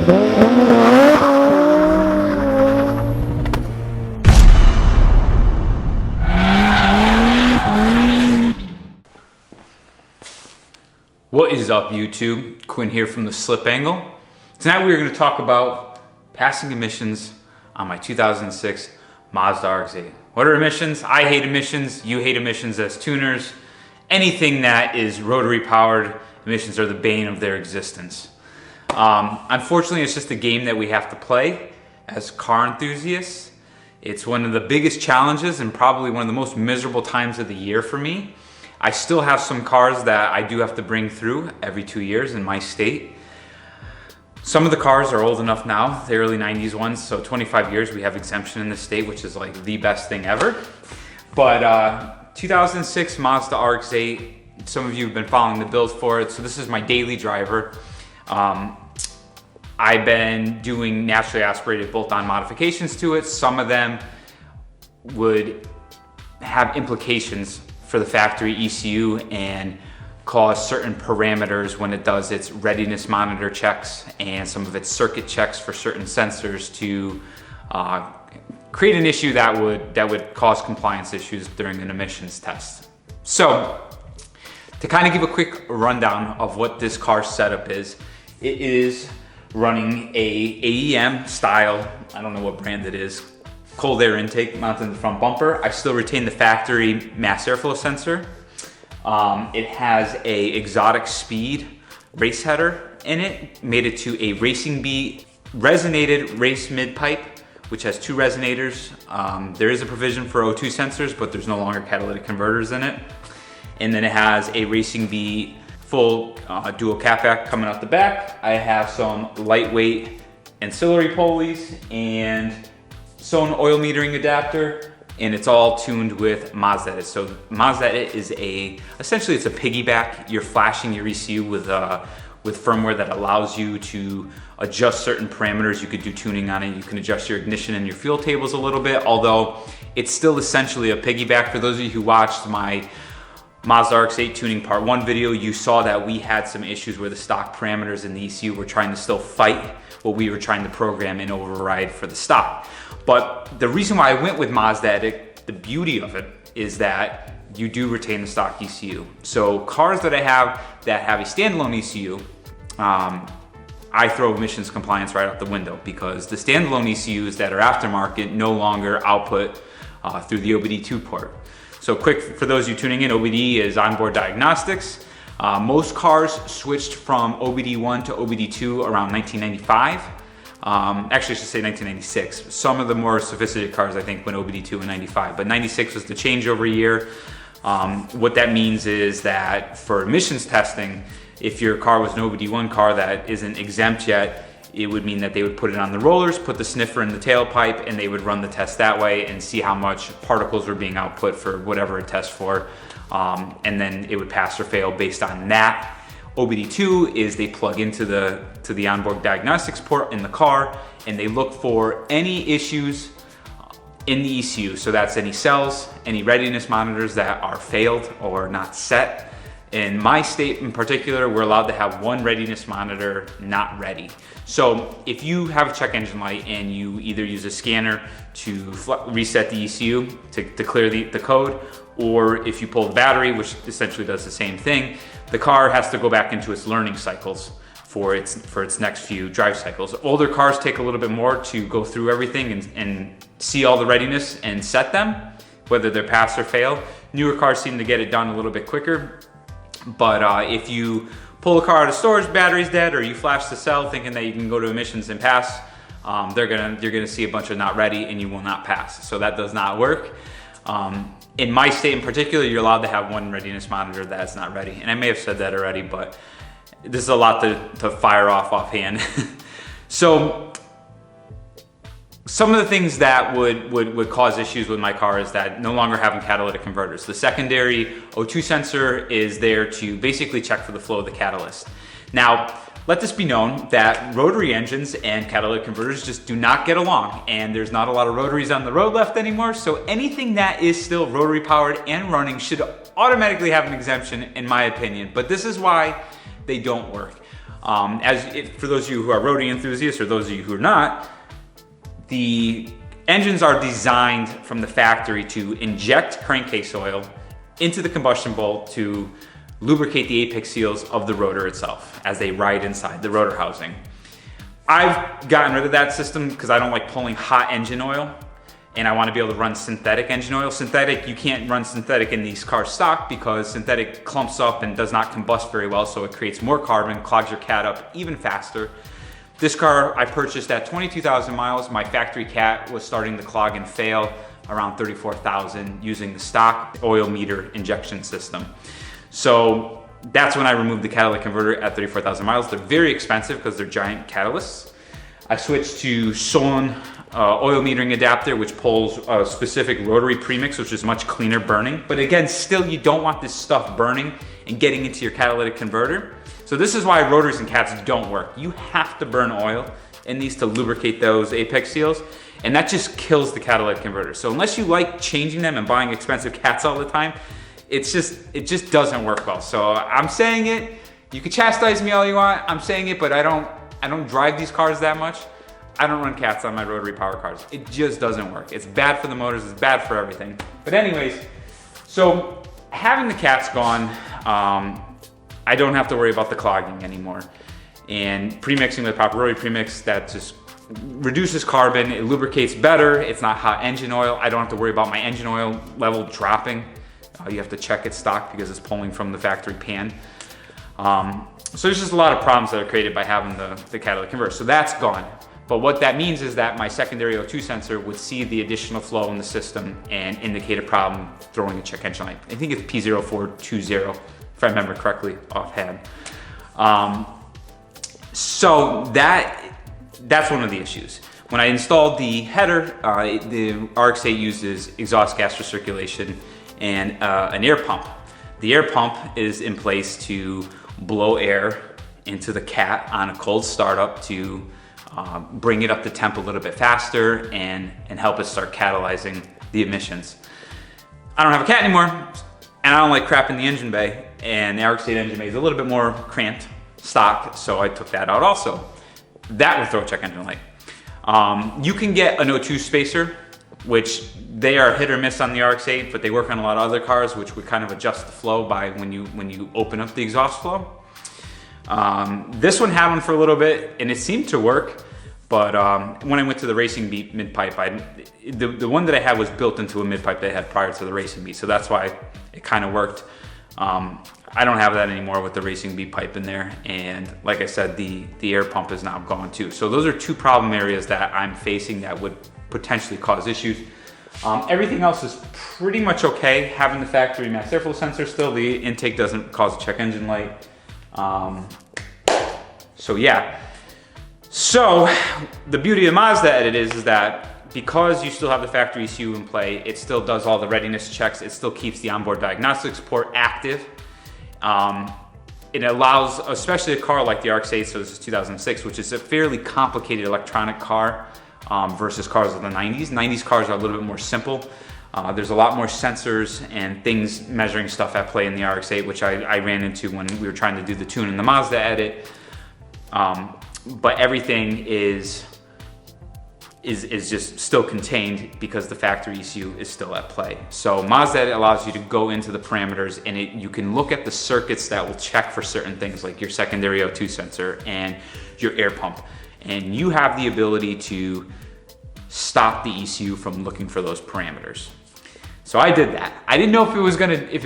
What is up, YouTube? Quinn here from the Slip Angle. Tonight we are going to talk about passing emissions on my 2006 Mazda RX-8. What are emissions? I hate emissions. You hate emissions as tuners. Anything that is rotary powered, emissions are the bane of their existence. Unfortunately, it's just a game that we have to play as car enthusiasts. It's one of the biggest challenges and probably one of the most miserable times of the year for me. I still have some cars that I do have to bring through every 2 years in my state. Some of the cars are old enough now, the early 90s ones, so 25 years we have exemption in the state, which is like the best thing ever. But 2006 Mazda RX-8, some of you have been following the builds for it, so this is my daily driver. I've been doing naturally aspirated bolt-on modifications to it. Some of them would have implications for the factory ECU and cause certain parameters when it does its readiness monitor checks and some of its circuit checks for certain sensors to create an issue that would cause compliance issues during an emissions test. So to kind of give a quick rundown of what this car setup is, it is running a AEM style, I don't know what brand it is, cold air intake mounted in the front bumper. I still retain the factory mass airflow sensor. It has a exotic speed race header in it, made it to a Racing Beat resonated race mid pipe, which has 2 resonators. There is a provision for O2 sensors, but there's no longer catalytic converters in it. And then it has a Racing Beat full dual catback coming out the back. I have some lightweight ancillary pulleys and Sone oil metering adapter, and it's all tuned with Mazda. So Mazda is essentially it's a piggyback. You're flashing your ECU with firmware that allows you to adjust certain parameters. You could do tuning on it. You can adjust your ignition and your fuel tables a little bit, although it's still essentially a piggyback. For those of you who watched my Mazda RX-8 tuning part 1 video, you saw that we had some issues where the stock parameters in the ECU were trying to still fight what we were trying to program and override for the stock. But the reason why I went with Mazda, the beauty of it is that you do retain the stock ECU. So cars that I have that have a standalone ECU, I throw emissions compliance right out the window because the standalone ECUs that are aftermarket no longer output through the OBD2 port. So quick, for those of you tuning in, OBD is onboard diagnostics. Most cars switched from OBD1 to OBD2 around 1995. Actually, I should say 1996. Some of the more sophisticated cars, I think, went OBD2 in 95, but 96 was the changeover year. What that means is that for emissions testing, if your car was an OBD1 car that isn't exempt yet, it would mean that they would put it on the rollers, put the sniffer in the tailpipe, and they would run the test that way and see how much particles were being output for whatever it tests for. And then it would pass or fail based on that. OBD2 is they plug into the onboard diagnostics port in the car and they look for any issues in the ECU. So that's any cells, any readiness monitors that are failed or not set. In my state in particular, we're allowed to have 1 readiness monitor not ready. So if you have a check engine light and you either use a scanner to reset the ECU to clear the code, or if you pull the battery, which essentially does the same thing, the car has to go back into its learning cycles for its next few drive cycles. Older cars take a little bit more to go through everything and see all the readiness and set them, whether they're pass or fail. Newer cars seem to get it done a little bit quicker. But if you pull a car out of storage, battery's dead, or you flash the cell thinking that you can go to emissions and pass, you're gonna see a bunch of not ready and you will not pass. So that does not work. In my state in particular, you're allowed to have 1 readiness monitor that's not ready. And I may have said that already, but this is a lot to fire off offhand. So some of the things that would cause issues with my car is that no longer having catalytic converters. The secondary O2 sensor is there to basically check for the flow of the catalyst. Now, let this be known that rotary engines and catalytic converters just do not get along, and there's not a lot of rotaries on the road left anymore, so anything that is still rotary powered and running should automatically have an exemption in my opinion, but this is why they don't work. For those of you who are rotary enthusiasts or those of you who are not, the engines are designed from the factory to inject crankcase oil into the combustion bolt to lubricate the apex seals of the rotor itself as they ride inside the rotor housing. I've gotten rid of that system because I don't like pulling hot engine oil, and I want to be able to run synthetic engine oil. Synthetic, you can't run synthetic in these cars stock because synthetic clumps up and does not combust very well, so it creates more carbon, clogs your cat up even faster. This car I purchased at 22,000 miles. My factory cat was starting to clog and fail around 34,000 using the stock oil meter injection system. So that's when I removed the catalytic converter at 34,000 miles. They're very expensive because they're giant catalysts. I switched to Solon oil metering adapter, which pulls a specific rotary premix, which is much cleaner burning. But again, still you don't want this stuff burning and getting into your catalytic converter. So this is why rotors and cats don't work. You have to burn oil in these to lubricate those apex seals, and that just kills the catalytic converter. So unless you like changing them and buying expensive cats all the time, it just doesn't work well. So I'm saying it, you can chastise me all you want, I'm saying it, but I don't drive these cars that much. I don't run cats on my rotary power cars. It just doesn't work. It's bad for the motors, it's bad for everything. But anyways, so having the cats gone, I don't have to worry about the clogging anymore. And premixing with proper rotary premix, that just reduces carbon, it lubricates better, it's not hot engine oil. I don't have to worry about my engine oil level dropping. You have to check its stock because it's pulling from the factory pan. So there's just a lot of problems that are created by having the catalytic converter. So that's gone. But what that means is that my secondary O2 sensor would see the additional flow in the system and indicate a problem throwing a check engine light. I think it's P0420, if I remember correctly offhand. So that's one of the issues. When I installed the header, the RX-8 uses exhaust gas recirculation and an air pump. The air pump is in place to blow air into the cat on a cold startup to bring it up to temp a little bit faster and help us start catalyzing the emissions. I don't have a cat anymore, and I don't like crap in the engine bay, and the RX-8 engine bay is a little bit more cramped stock, so I took that out also. That will throw a check engine light. You can get an O2 spacer, which they are hit or miss on the RX-8, but they work on a lot of other cars, which would kind of adjust the flow by when you open up the exhaust flow. This one had one for a little bit, and it seemed to work, but when I went to the Racing Beat mid-pipe, the one that I had was built into a mid-pipe they had prior to the Racing Beat, so that's why it kind of worked. I don't have that anymore with the Racing Beat pipe in there, and like I said, the air pump is now gone too. So those are two problem areas that I'm facing that would potentially cause issues. Everything else is pretty much okay. Having the factory max airflow sensor still, the intake doesn't cause a check engine light. So yeah. So the beauty of Mazda Edit is that because you still have the factory ECU in play, it still does all the readiness checks, it still keeps the onboard diagnostics port active. It allows, especially a car like the RX-8, so this is 2006, which is a fairly complicated electronic car versus cars of the 90s. 90s cars are a little bit more simple. There's a lot more sensors and things measuring stuff at play in the RX-8, which I ran into when we were trying to do the tune in the Mazda Edit. But everything is just still contained because the factory ECU is still at play. So Mazda Edit allows you to go into the parameters, and you can look at the circuits that will check for certain things like your secondary O2 sensor and your air pump. And you have the ability to stop the ECU from looking for those parameters. So I did that. I didn't know if it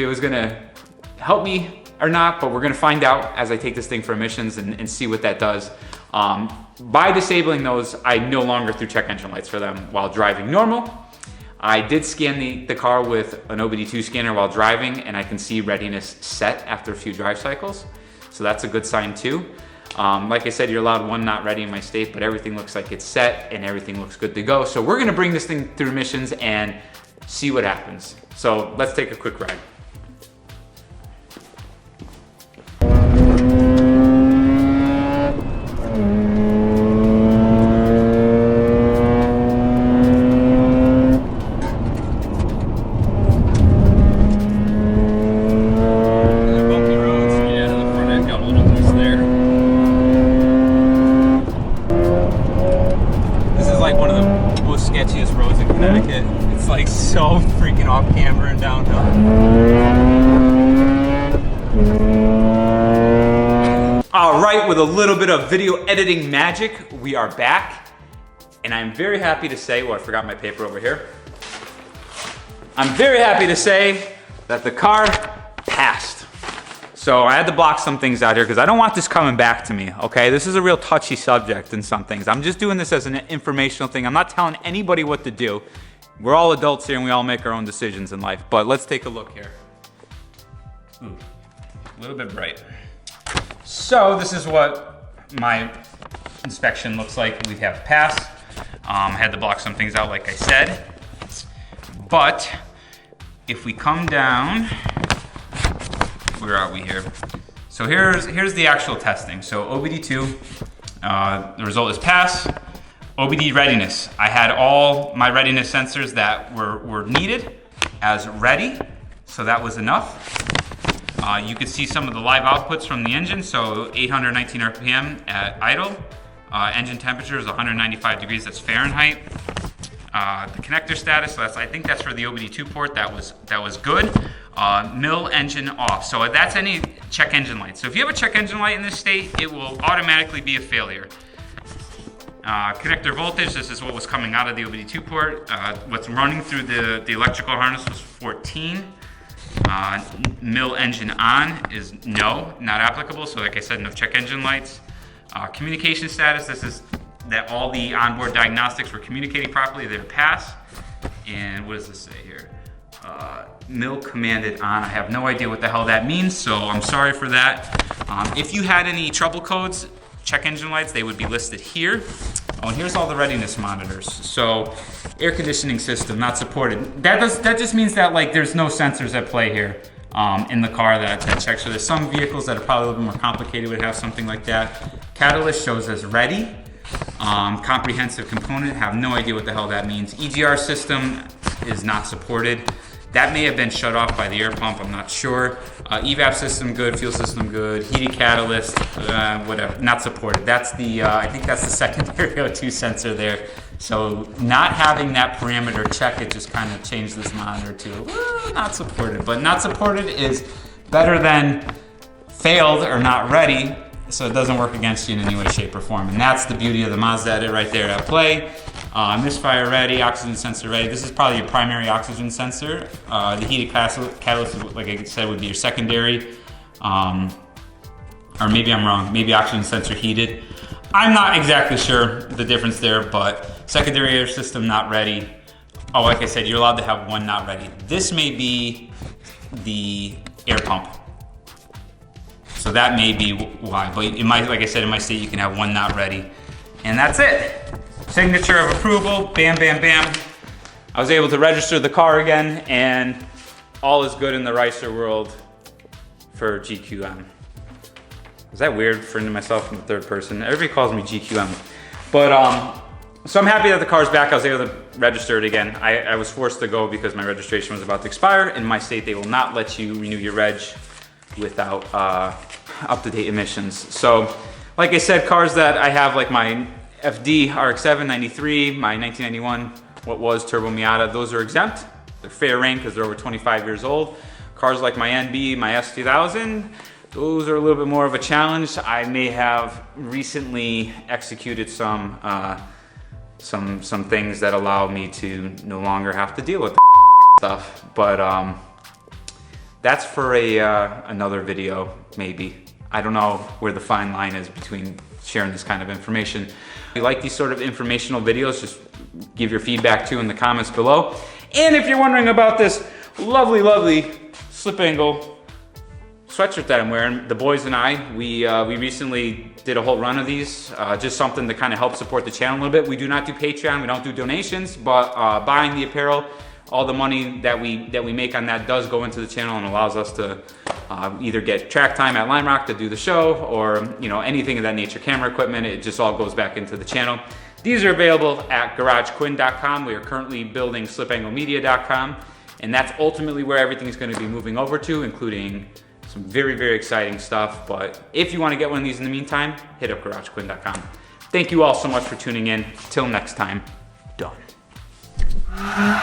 was gonna help me or not, but we're gonna find out as I take this thing for emissions and see what that does. By disabling those, I no longer threw check engine lights for them while driving normal. I did scan the car with an OBD2 scanner while driving, and I can see readiness set after a few drive cycles. So that's a good sign too. Like I said, you're allowed one not ready in my state, but everything looks like it's set and everything looks good to go. So we're gonna bring this thing through emissions and see what happens. So let's take a quick ride. sketchiest roads in Connecticut. It's like so freaking off camber and downhill. All right, with a little bit of video editing magic, we are back. And I'm very happy to say, oh, I forgot my paper over here. I'm very happy to say that the car passed. So I had to block some things out here because I don't want this coming back to me, okay? This is a real touchy subject in some things. I'm just doing this as an informational thing. I'm not telling anybody what to do. We're all adults here and we all make our own decisions in life. But let's take a look here. Ooh, a little bit bright. So this is what my inspection looks like. We have passed. I had to block some things out like I said. But if we come down, where are we here? So here's the actual testing. So OBD2, the result is pass. OBD readiness. I had all my readiness sensors that were needed as ready, so that was enough. You could see some of the live outputs from the engine. So 819 RPM at idle. Engine temperature is 195 degrees, that's Fahrenheit. The connector status, so I think that's for the OBD2 port, that was good. Mill engine off, so that's any check engine light. So if you have a check engine light in this state, it will automatically be a failure. Connector voltage, this is what was coming out of the OBD2 port. What's running through the electrical harness was 14. Mill engine on is no, not applicable, so like I said, no check engine lights. Communication status, this is that all the onboard diagnostics were communicating properly, they're pass. And what does this say here? Mill commanded on, I have no idea what the hell that means, so I'm sorry for that. If you had any trouble codes, check engine lights, they would be listed here. Oh, and here's all the readiness monitors. So, air conditioning system not supported. That just means that like there's no sensors at play here in the car that checks. So there's some vehicles that are probably a little bit more complicated would have something like that. Catalyst shows as ready. Comprehensive component, have no idea what the hell that means. EGR system is not supported. That may have been shut off by the air pump, I'm not sure. EVAP system good, fuel system good, heated catalyst, whatever, not supported. That's the, I think that's the secondary O2 sensor there. So not having that parameter check, it just kind of changed this monitor to not supported. But not supported is better than failed or not ready, so it doesn't work against you in any way, shape, or form. And that's the beauty of the Mazda edit right there at play. Misfire ready, oxygen sensor ready. This is probably your primary oxygen sensor. The heated catalyst, like I said, would be your secondary. Or maybe I'm wrong, maybe oxygen sensor heated. I'm not exactly sure the difference there, but secondary air system not ready. Oh, like I said, you're allowed to have one not ready. This may be the air pump. So that may be why, but in my, like I said, in my state, you can have one not ready. And that's it. Signature of approval, bam, bam, bam. I was able to register the car again, and all is good in the Ricer world for GQM. Is that weird, referring to myself in the third person? Everybody calls me GQM. But, so I'm happy that the car's back. I was able to register it again. I was forced to go because my registration was about to expire. In my state, they will not let you renew your reg without up-to-date emissions. So, like I said, cars that I have, like my FD RX-7 93, my 1991, what was Turbo Miata, those are exempt. They're fair rank because they're over 25 years old. Cars like my NB, my S2000, those are a little bit more of a challenge. I may have recently executed some things that allow me to no longer have to deal with the stuff, but that's for another video, maybe. I don't know where the fine line is between sharing this kind of information. If you like these sort of informational videos, just give your feedback too in the comments below. And if you're wondering about this lovely, lovely slip angle sweatshirt that I'm wearing, the boys and I, we recently did a whole run of these, just something to kind of help support the channel a little bit. We do not do Patreon, we don't do donations, but buying the apparel, all the money that we make on that does go into the channel and allows us to either get track time at Lime Rock to do the show, or anything of that nature, camera equipment. It just all goes back into the channel. These are available at garagequinn.com. We are currently building slipanglemedia.com, and that's ultimately where everything is going to be moving over to, including some very, very exciting stuff. But if you want to get one of these in the meantime, hit up garagequinn.com. Thank you all so much for tuning in. Till next time, done. it.